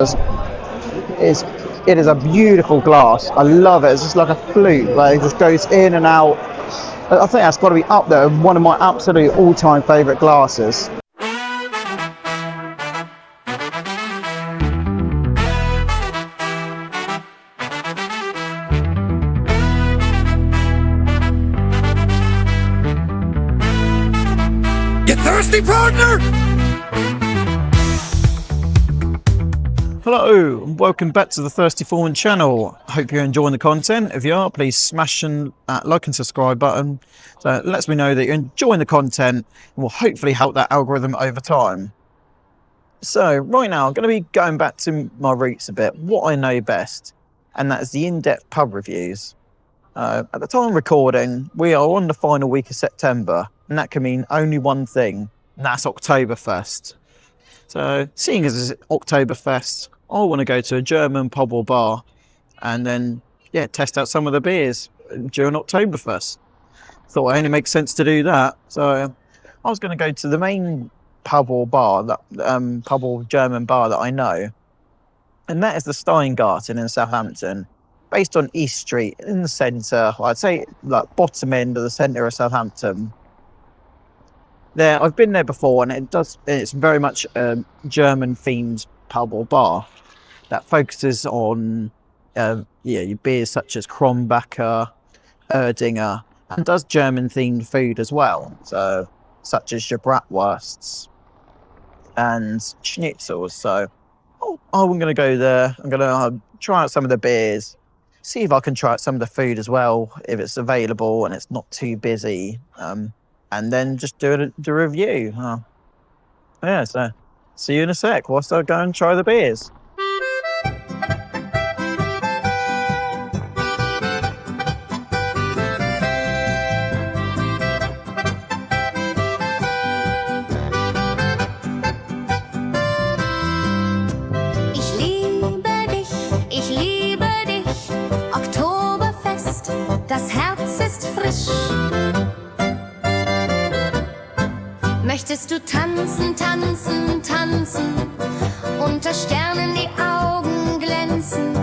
It is a beautiful glass. I love it. It's just like a flute. Like it just goes in and out. I think that's got to be up there. One of my absolute all-time favourite glasses. You thirsty, partner? Hello and welcome back to the Thirsty Foreman channel. I hope you're enjoying the content. If you are, please smash that like and subscribe button. So it lets me know that you're enjoying the content and will hopefully help that algorithm over time. So right now I'm going to be going back to my roots a bit, what I know best, and that is the in-depth pub reviews. At the time of recording, we are on the final week of September, and that can mean only one thing, and that's Oktoberfest. So seeing as it's Oktoberfest, I want to go to a German pub or bar and then, test out some of the beers during Oktoberfest. Thought it only makes sense to do that. So I was going to go to the main pub or bar, pub or German bar that I know. And that is the Steingarten in Southampton, based on East Street in the centre. I'd say like bottom end of the centre of Southampton. There, I've been there before, and it's very much a German-themed pub or bar that focuses on your beers such as Kronbacher, Erdinger, and does German-themed food as well. So, such as your bratwursts and schnitzels. So, I'm going to go there. I'm going to try out some of the beers, see if I can try out some of the food as well, if it's available and it's not too busy. And then just do a review. So see you in a sec whilst I go and try the beers. Ich liebe dich, Oktoberfest, das Herz ist frisch. Möchtest du tanzen, tanzen, tanzen, unter Sternen die Augen glänzen?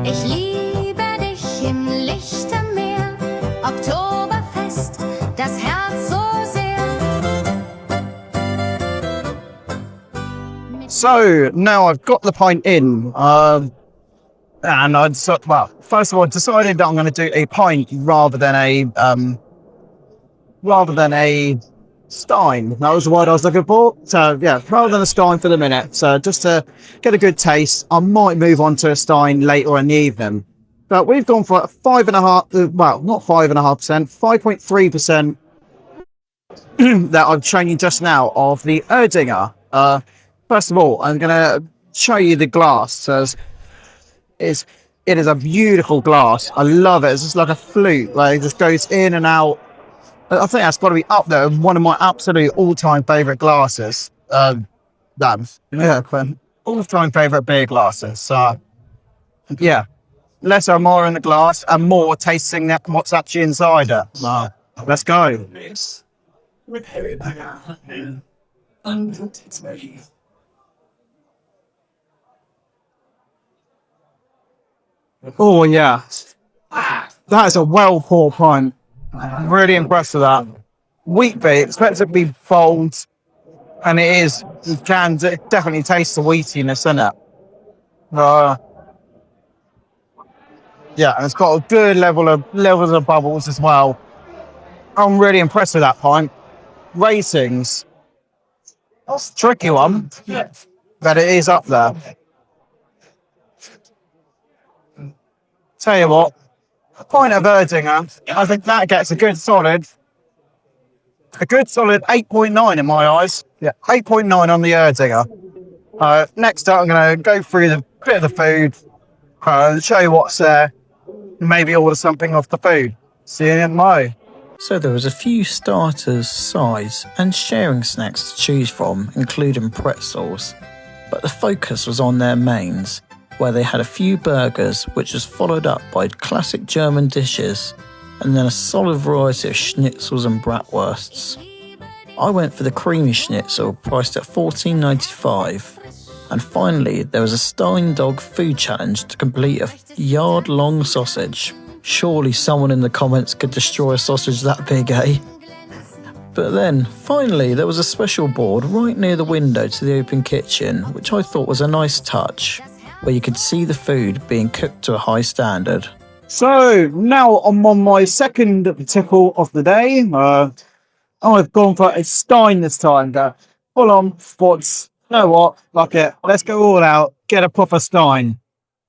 Ich liebe dich im Lichtermeer, Oktoberfest, das Herz so sehr. So now I've got the pint in, and first of all I decided that I'm going to do a pint rather than a Stein. That was the word I was looking for. So rather than a Stein for the minute. So just to get a good taste, I might move on to a Stein later in the evening. But we've gone for 5.5%, well, not 5.5%, 5.3% that I'm showing you just now of the Erdinger. First of all, I'm going to show you the glass. So it is a beautiful glass. I love it. It's just like a flute. Like it just goes in and out. I think that's got to be up there. One of my absolute all-time favourite glasses. All-time favourite beer glasses. So, less or more in the glass and more tasting what's actually inside it. Let's go. Oh yeah, that is a well-poured pint. I'm really impressed with that. Wheat beer, expect it to be bold, and it is. It definitely taste the wheatiness in it. And it's got a good levels of bubbles as well. I'm really impressed with that pint. Ratings, that's a tricky one, but it is up there. Tell you what. Pint of Erdinger, I think that gets a good solid 8.9 in my eyes. 8.9 on the Erdinger. Next up, I'm going to go through the bit of the food, show you what's there, maybe order something off the food. See you in May. So there was a few starters, sides and sharing snacks to choose from, including pretzels, but the focus was on their mains, where they had a few burgers, which was followed up by classic German dishes, and then a solid variety of schnitzels and bratwursts. I went for the creamy schnitzel, priced at $14.95. And finally, there was a Stein Dog food challenge to complete a yard-long sausage. Surely someone in the comments could destroy a sausage that big, eh? But then, finally, there was a special board right near the window to the open kitchen, which I thought was a nice touch, where you could see the food being cooked to a high standard. So now I'm on my second tickle of the day. I've gone for a Stein this time. Full on sports. You know what? Fuck it. Let's go all out. Get a proper Stein.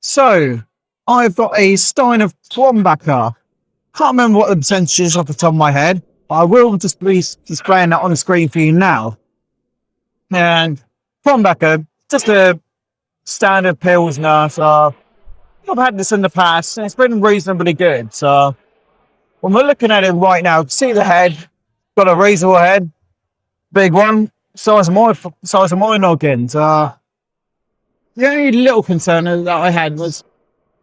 So I've got a Stein of Krombacher. Can't remember what the percentage is off the top of my head. I will just be displaying that on the screen for you now. And Krombacher, just a standard Pilsner. So I've had this in the past and it's been reasonably good. So when we're looking at it right now, see the head, got a reasonable head, big one, size of my noggin. So the only little concern that I had was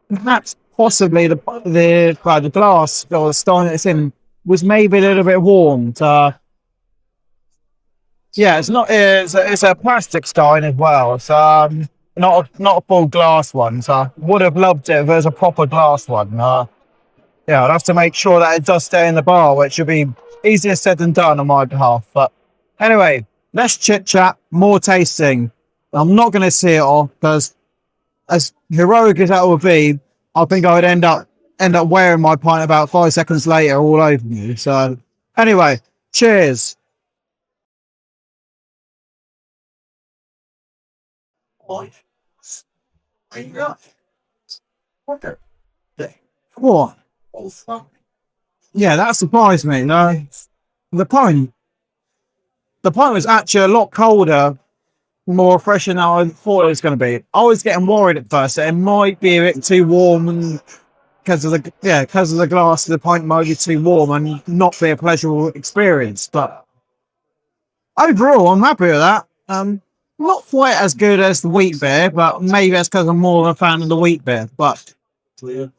perhaps possibly the glass or the Stein it's in was maybe a little bit warm. So yeah, it's a plastic Stein as well. So not a full glass one. So I would have loved it if it was a proper glass one. Yeah, I'd have to make sure that it does stay in the bar, which would be easier said than done on my behalf. But anyway, less chit chat, more tasting. I'm not going to see it all because, as heroic as that would be, I think I would end up wearing my pint about 5 seconds later all over me. So anyway, cheers. What? Yeah, that surprised me. No, the pint was actually a lot colder, more refreshing than I thought it was going to be. I was getting worried at first that it might be a bit too warm, and because of the glass, the pint might be too warm and not be a pleasurable experience. But overall, I'm happy with that. Not quite as good as the wheat beer, but maybe that's because I'm more of a fan of the wheat beer. But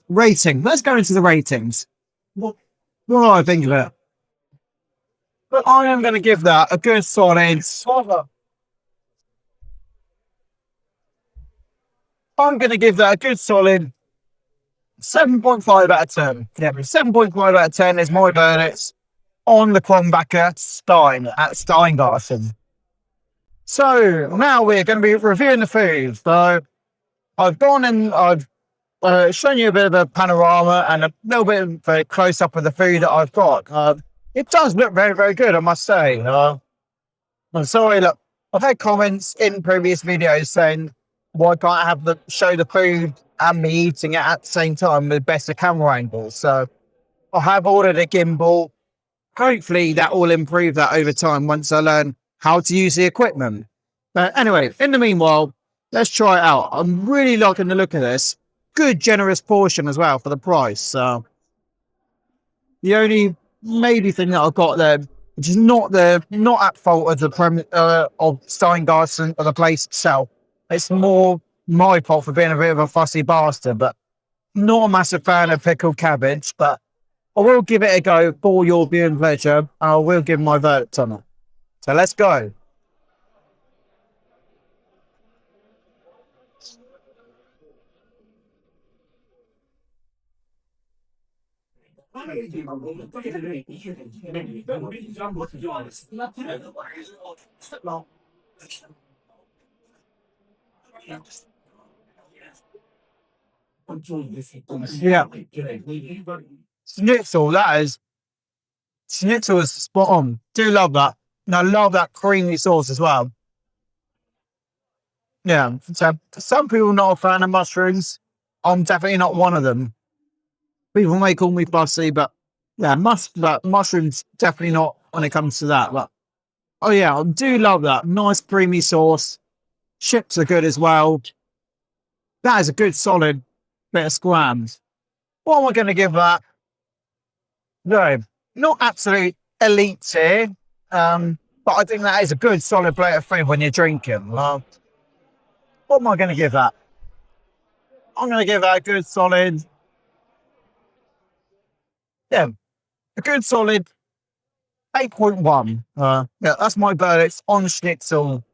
rating. Let's go into the ratings. What do I think of it? But I am going to give that a good solid. I'm going to give that a good solid 7.5 out of 10. Yeah, 7.5 out of 10 is my verdict on the Krombacher Stein at Steingarten. So now we're going to be reviewing the food. So I've gone and I've shown you a bit of a panorama and a little bit of a close up of the food that I've got. It does look very, very good, I must say. I'm sorry, look, I've had comments in previous videos saying, why can't I show the food and me eating it at the same time with better camera angles? So I have ordered a gimbal. Hopefully that will improve that over time once I learn how to use the equipment. But anyway, in the meanwhile, let's try it out. I'm really liking the look of this. Good, generous portion as well for the price. So the only maybe thing that I've got there, which is not at fault of the of Steingarten or the place itself. It's more my fault for being a bit of a fussy bastard, but not a massive fan of pickled cabbage. But I will give it a go for your viewing pleasure, and I will give my verdict on it. So let's go. Yeah. Schnitzel is spot on. Do love that. And I love that creamy sauce as well. Yeah. So some people not a fan of mushrooms. I'm definitely not one of them. People may call me fussy, but yeah, mushrooms definitely not when it comes to that. But oh yeah, I do love that. Nice creamy sauce. Chips are good as well. That is a good solid bit of squams. What am I going to give that? No, not absolute elite tier, but I think that is a good solid plate of food when you're drinking. What am I going to give that? I'm going to give that a good solid, yeah, a good solid 8.1. Yeah, that's my verdict on Schnitzel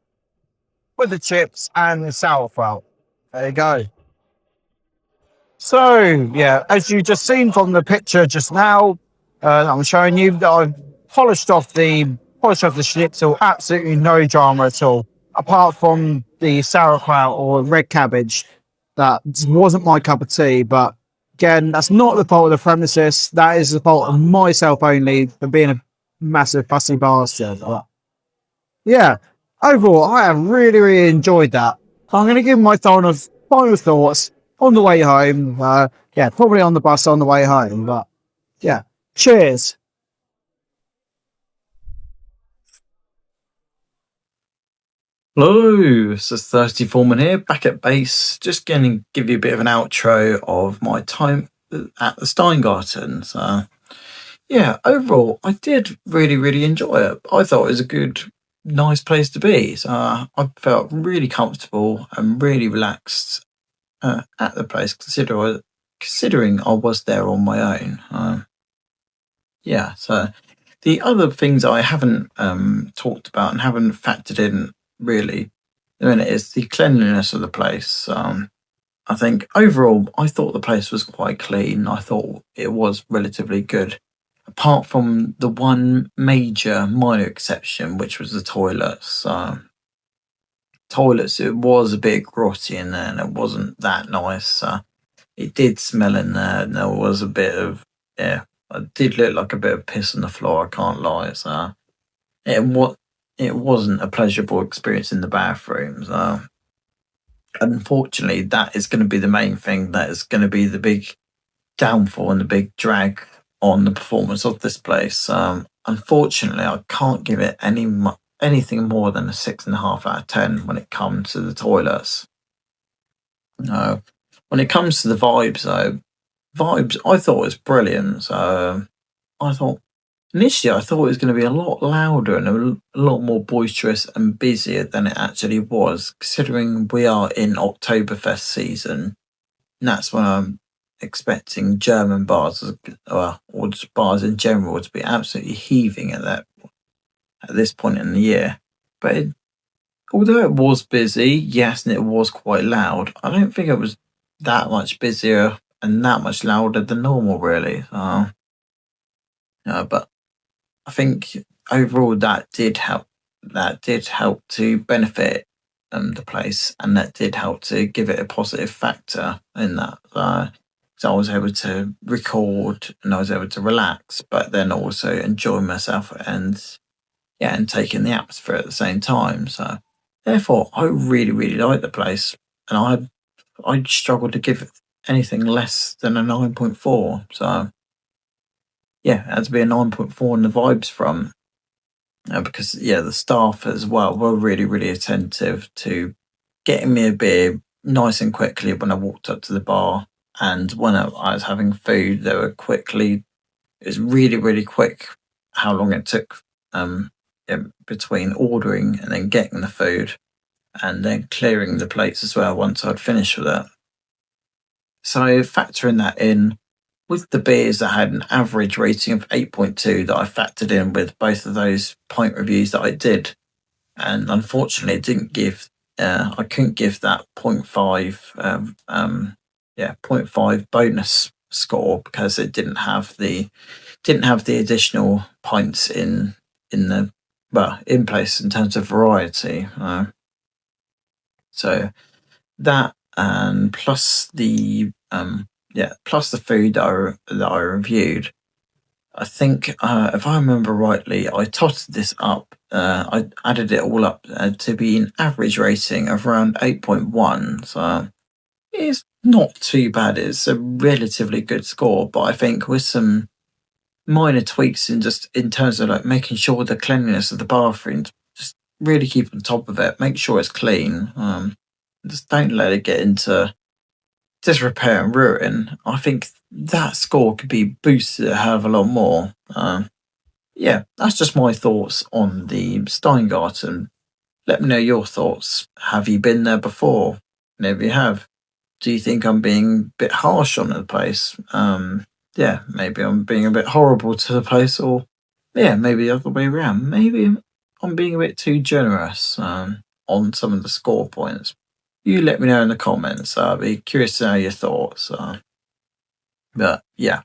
with the chips and the sauerkraut. There you go. So, yeah, as you just seen from the picture just now, I'm showing you that I've polished off the schnitzel, absolutely no drama at all, apart from the sauerkraut or red cabbage. That wasn't my cup of tea, but again, that's not the fault of the premises. That is the fault of myself only for being a massive fussy bastard. But yeah, overall, I have really, really enjoyed that. I'm going to give my final thoughts on the way home. Yeah, probably on the bus on the way home. But yeah, cheers. Hello, this is Thirsty Foreman here, back at base. Just going to give you a bit of an outro of my time at the Steingarten. So, yeah, overall, I did really, really enjoy it. I thought it was a good, nice place to be. So, I felt really comfortable and really relaxed at the place, considering I was there on my own. Yeah, so the other things I haven't talked about and haven't factored in really I mean, is the cleanliness of the place. I think overall, I thought the place was quite clean. I thought it was relatively good, apart from the one major minor exception, which was the toilets. Toilets, it was a bit grotty in there, and it wasn't that nice. It did smell in there, and there was a bit of it did look like a bit of piss on the floor. I can't lie. So it wasn't a pleasurable experience in the bathrooms. Unfortunately, that is going to be the main thing. That is going to be the big downfall and the big drag on the performance of this place. Unfortunately, I can't give it anything more than a 6.5 out of 10 when it comes to the toilets. When it comes to the vibes, though, I thought was brilliant. So initially I thought it was going to be a lot louder and a lot more boisterous and busier than it actually was, considering we are in Oktoberfest season. And that's when I'm expecting German bars, or just bars in general, to be absolutely heaving at this point in the year. But although it was busy, yes, and it was quite loud, I don't think it was that much busier and that much louder than normal, really. But I think overall that did help. That did help to benefit the place, and that did help to give it a positive factor in that. So I was able to record and I was able to relax, but then also enjoy myself and take in the atmosphere at the same time. So therefore, I really, really like the place, and I struggle to give it anything less than a 9.4. So yeah, it had to be a 9.4 in the vibes from. Because the staff as well were really, really attentive to getting me a beer nice and quickly when I walked up to the bar, and when I was having food, they were quickly. It was really, really quick how long it took between ordering and then getting the food, and then clearing the plates as well once I'd finished with it. So factoring that in, with the beers that had an average rating of 8.2 that I factored in with both of those pint reviews that I did, and unfortunately I couldn't give that 0.5 bonus score because it didn't have the additional pints in place in terms of variety. So that, and plus the food that I reviewed, I think if I remember rightly, I totted this up. I added it all up to be an average rating of around 8.1. So it's not too bad. It's a relatively good score, but I think with some minor tweaks in terms of like making sure the cleanliness of the bathrooms, just really keep on top of it. Make sure it's clean. Just don't let it get into disrepair and ruin. I think that score could be boosted a hell of a lot more. That's just my thoughts on the Steingarten. Let me know your thoughts. Have you been there before? And if you have, do you think I'm being a bit harsh on the place? Maybe I'm being a bit horrible to the place, or maybe the other way around. Maybe I'm being a bit too generous. on some of the score points. You let me know in the comments. I'll be curious to know your thoughts. But yeah,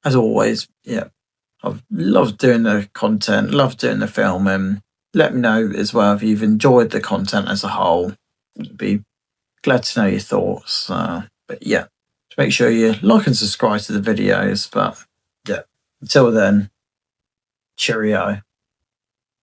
as always, yeah, I've loved doing the content, loved doing the filming. Let me know as well if you've enjoyed the content as a whole. I'd be glad to know your thoughts. But yeah, make sure you like and subscribe to the videos. But yeah, until then, cheerio.